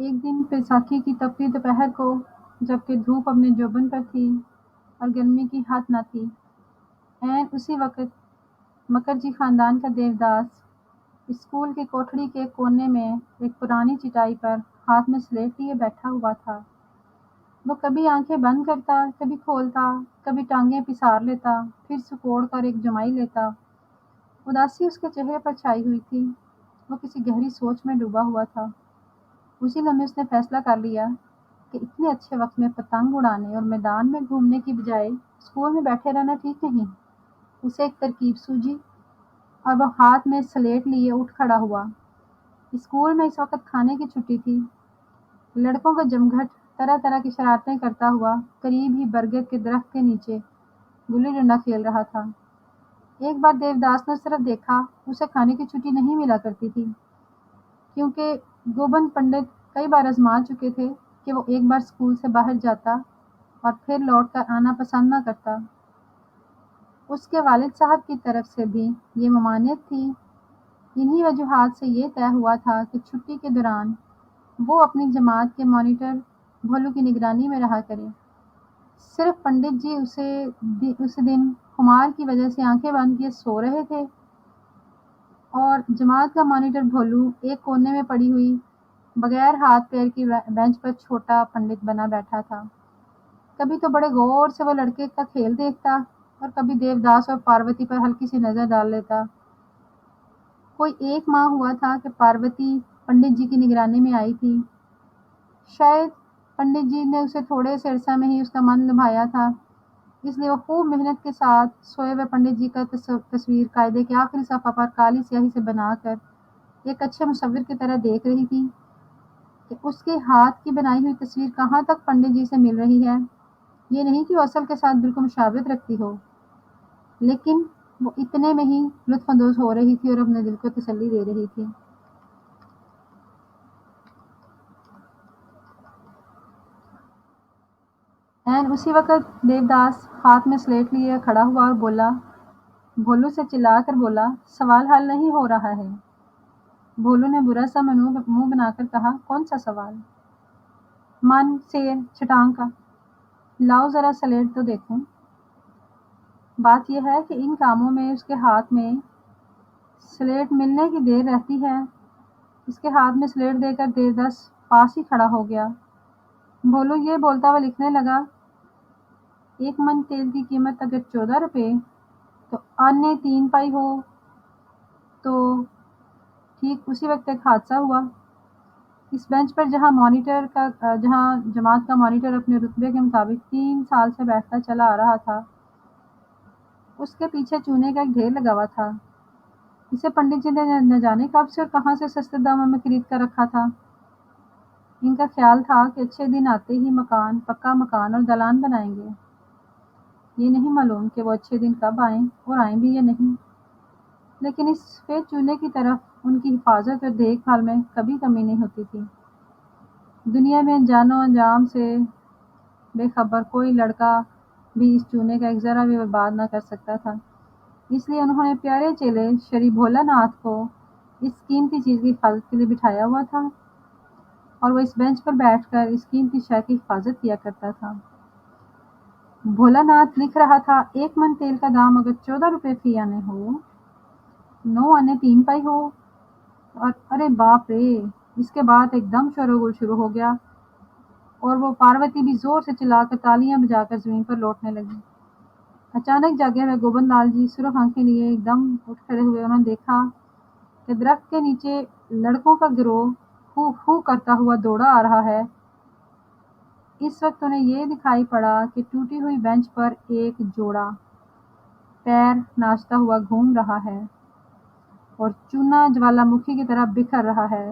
ایک دن بیساکھی کی تپتی دوپہر کو، جبکہ دھوپ اپنے جوبن پر تھی اور گرمی کی حد نہ تھی، عین اسی وقت مکرجی خاندان کا دیوداس اسکول کی کوٹھڑی کے کونے میں ایک پرانی چٹائی پر ہاتھ میں سلیٹ لیے بیٹھا ہوا تھا۔ وہ کبھی آنکھیں بند کرتا، کبھی کھولتا، کبھی ٹانگیں پسار لیتا، پھر سکوڑ کر ایک جمائی لیتا۔ اداسی اس کے چہرے پر چھائی ہوئی تھی۔ وہ کسی گہری سوچ میں ڈوبا ہوا تھا۔ اسی لمحے اس نے فیصلہ کر لیا کہ اتنے اچھے وقت میں پتنگ اڑانے اور میدان میں گھومنے کی بجائے اسکول میں بیٹھے رہنا ٹھیک نہیں۔ اسے ایک ترکیب سوجھی اور وہ ہاتھ میں سلیٹ لیے اٹھ کھڑا ہوا۔ اسکول میں اس وقت کھانے کی چھٹی تھی۔ لڑکوں کا جمگھٹ طرح طرح کی شرارتیں کرتا ہوا قریب ہی برگد کے درخت کے نیچے گلی ڈنڈا کھیل رہا تھا۔ ایک بار دیوداس نے اس طرف دیکھا۔ اسے کھانے کی چھٹی نہیں ملا کرتی تھی، کیونکہ گوبند پنڈت کئی بار آزما چکے تھے کہ وہ ایک بار اسکول سے باہر جاتا اور پھر لوٹ کر آنا پسند نہ کرتا۔ اس کے والد صاحب کی طرف سے بھی یہ ممانعت تھی۔ انہی وجوہات سے یہ طے ہوا تھا کہ چھٹی کے دوران وہ اپنی جماعت کے مانیٹر بھولو کی نگرانی میں رہا کرے۔ صرف پنڈت جی اسے دن خمار کی وجہ سے آنکھیں بند کیے سو رہے تھے اور جماعت کا مانیٹر بھولو ایک کونے میں پڑی ہوئی بغیر ہاتھ پیر کی بینچ پر چھوٹا پنڈت بنا بیٹھا تھا۔ کبھی تو بڑے غور سے وہ لڑکے کا کھیل دیکھتا اور کبھی دیوداس اور پاروتی پر ہلکی سی نظر ڈال لیتا۔ کوئی ایک ماہ ہوا تھا کہ پاروتی پنڈت جی کی نگرانی میں آئی تھی۔ شاید پنڈت جی نے اسے تھوڑے سے عرصہ میں ہی اس کا من لبھایا تھا، اس لیے وہ خوب محنت کے ساتھ سوئے ہوئے پنڈت جی کا تصویر قاعدے کے آخری صفحہ پر کالی سیاہی سے بنا کر ایک اچھے مصور کی طرح دیکھ رہی تھی کہ اس کے ہاتھ کی بنائی ہوئی تصویر کہاں تک پنڈت جی سے مل رہی ہے۔ یہ نہیں کہ وہ اصل کے ساتھ بالکل مشابہت رکھتی ہو، لیکن وہ اتنے میں ہی لطف اندوز ہو رہی تھی اور اپنے دل کو تسلی دے رہی تھی۔ عین اسی وقت دیوداس ہاتھ میں سلیٹ لیے کھڑا ہوا اور بولا، بھولو سے چلا کر بولا، سوال حل نہیں ہو رہا ہے۔ بھولو نے برا سا منہ بنا کر کہا، کون سا سوال؟ من، سیر، چٹان کا۔ لاؤ ذرا سلیٹ تو دیکھوں۔ بات یہ ہے کہ ان کاموں میں اس کے ہاتھ میں سلیٹ ملنے کی دیر رہتی ہے۔ اس کے ہاتھ میں سلیٹ دے کر دیوداس پاس ہی کھڑا ہو گیا۔ بھولو یہ بولتا ہوا لکھنے لگا، 1 من تیل کی قیمت اگر 14 روپے تو آنے 3 پائی ہو تو۔ ٹھیک اسی وقت ایک حادثہ ہوا۔ اس بینچ پر جہاں جماعت کا مانیٹر اپنے رتبے کے مطابق 3 سال سے بیٹھتا چلا آ رہا تھا، اس کے پیچھے چونے کا ایک ڈھیر لگا ہوا تھا۔ اسے پنڈت جی نے نہ جانے کب سے اور کہاں سے سستے داموں میں خرید کر رکھا تھا۔ ان کا خیال تھا کہ اچھے دن آتے ہی پکا مکان اور دلان بنائیں گے۔ یہ نہیں معلوم کہ وہ اچھے دن کب آئیں اور آئیں بھی یا نہیں، لیکن اس سفید چونے کی طرف ان کی حفاظت اور دیکھ بھال میں کبھی کمی نہیں ہوتی تھی۔ دنیا میں انجان و انجام سے بے خبر کوئی لڑکا بھی اس چونے کا ایک ذرہ بھی برباد نہ کر سکتا تھا۔ اس لیے انہوں نے پیارے چیلے شری بھولا ناتھ کو اس قیمتی چیز کی حفاظت کے لیے بٹھایا ہوا تھا اور وہ اس بینچ پر بیٹھ کر اس قیمتی شے کی حفاظت کیا کرتا تھا۔ بھولا ناتھ لکھ رہا تھا، 1 من تیل کا دام اگر 14 روپے فی آنے ہو، 9 آنے 3 پائی ہو اور ارے باپ رے! اس کے بعد ایک دم شور و غل شروع ہو گیا اور وہ پاروتی بھی زور سے چلا کر تالیاں بجا کر زمین پر لوٹنے لگی۔ اچانک جاگے ہوئے گوبند لال جی سرخ آنکھیں لیے ایک دم اٹھ کھڑے ہوئے۔ انہوں نے دیکھا کہ درخت کے نیچے لڑکوں کا گروہ ہو ہو کرتا ہوا دوڑا آ رہا ہے۔ اس وقت انہیں یہ دکھائی پڑا کہ ٹوٹی ہوئی بینچ پر ایک جوڑا پیر ناچتا ہوا گھوم رہا ہے اور چونا جوالا مکھی کی طرح بکھر رہا ہے۔